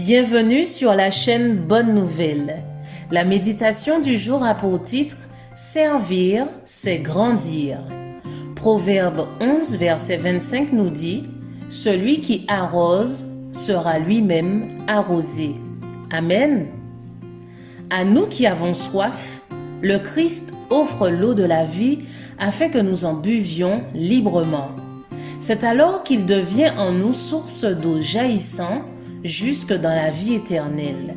Bienvenue sur la chaîne Bonne Nouvelle. La méditation du jour a pour titre « Servir, c'est grandir ». Proverbe 11, verset 25 nous dit « Celui qui arrose sera lui-même arrosé ». Amen. À nous qui avons soif, le Christ offre l'eau de la vie afin que nous en buvions librement. C'est alors qu'il devient en nous source d'eau jaillissant jusque dans la vie éternelle.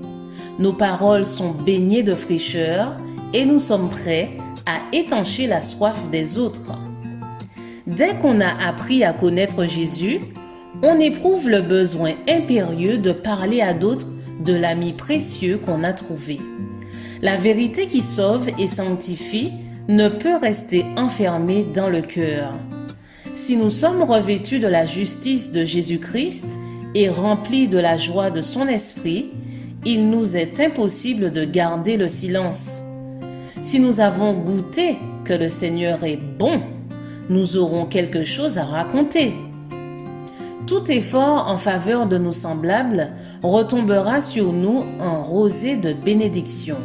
Nos paroles sont baignées de fraîcheur et nous sommes prêts à étancher la soif des autres. Dès qu'on a appris à connaître Jésus, on éprouve le besoin impérieux de parler à d'autres de l'ami précieux qu'on a trouvé. La vérité qui sauve et sanctifie ne peut rester enfermée dans le cœur. Si nous sommes revêtus de la justice de Jésus-Christ et remplis de la joie de son esprit, il nous est impossible de garder le silence. Si nous avons goûté que le Seigneur est bon, nous aurons quelque chose à raconter. Tout effort en faveur de nos semblables retombera sur nous en rosée de bénédiction.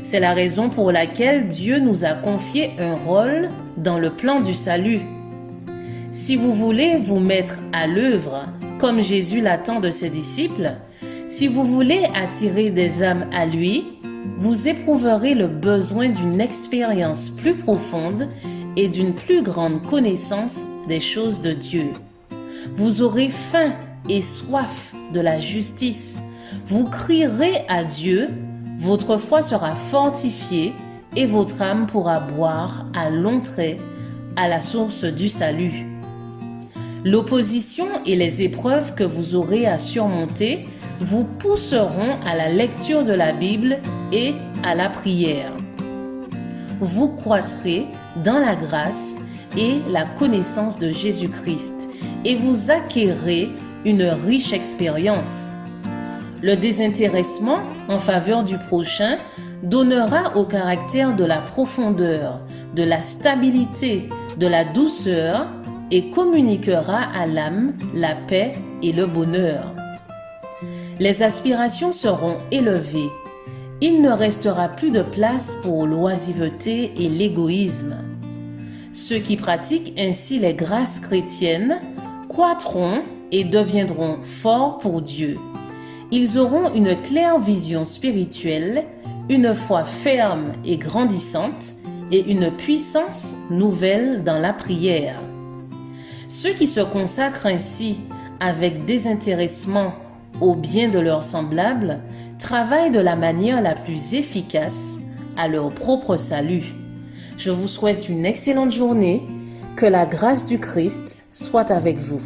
C'est la raison pour laquelle Dieu nous a confié un rôle dans le plan du salut. Si vous voulez vous mettre à l'œuvre, comme Jésus l'attend de ses disciples, si vous voulez attirer des âmes à lui, vous éprouverez le besoin d'une expérience plus profonde et d'une plus grande connaissance des choses de Dieu. Vous aurez faim et soif de la justice. Vous crierez à Dieu, votre foi sera fortifiée et votre âme pourra boire à longs traits à la source du salut. L'opposition et les épreuves que vous aurez à surmonter vous pousseront à la lecture de la Bible et à la prière. Vous croîtrez dans la grâce et la connaissance de Jésus-Christ et vous acquérez une riche expérience. Le désintéressement en faveur du prochain donnera au caractère de la profondeur, de la stabilité, de la douceur et communiquera à l'âme la paix et le bonheur. Les aspirations seront élevées. Il ne restera plus de place pour l'oisiveté et l'égoïsme. Ceux qui pratiquent ainsi les grâces chrétiennes croîtront et deviendront forts pour Dieu. Ils auront une claire vision spirituelle, une foi ferme et grandissante et une puissance nouvelle dans la prière. Ceux qui se consacrent ainsi avec désintéressement au bien de leurs semblables travaillent de la manière la plus efficace à leur propre salut. Je vous souhaite une excellente journée, que la grâce du Christ soit avec vous.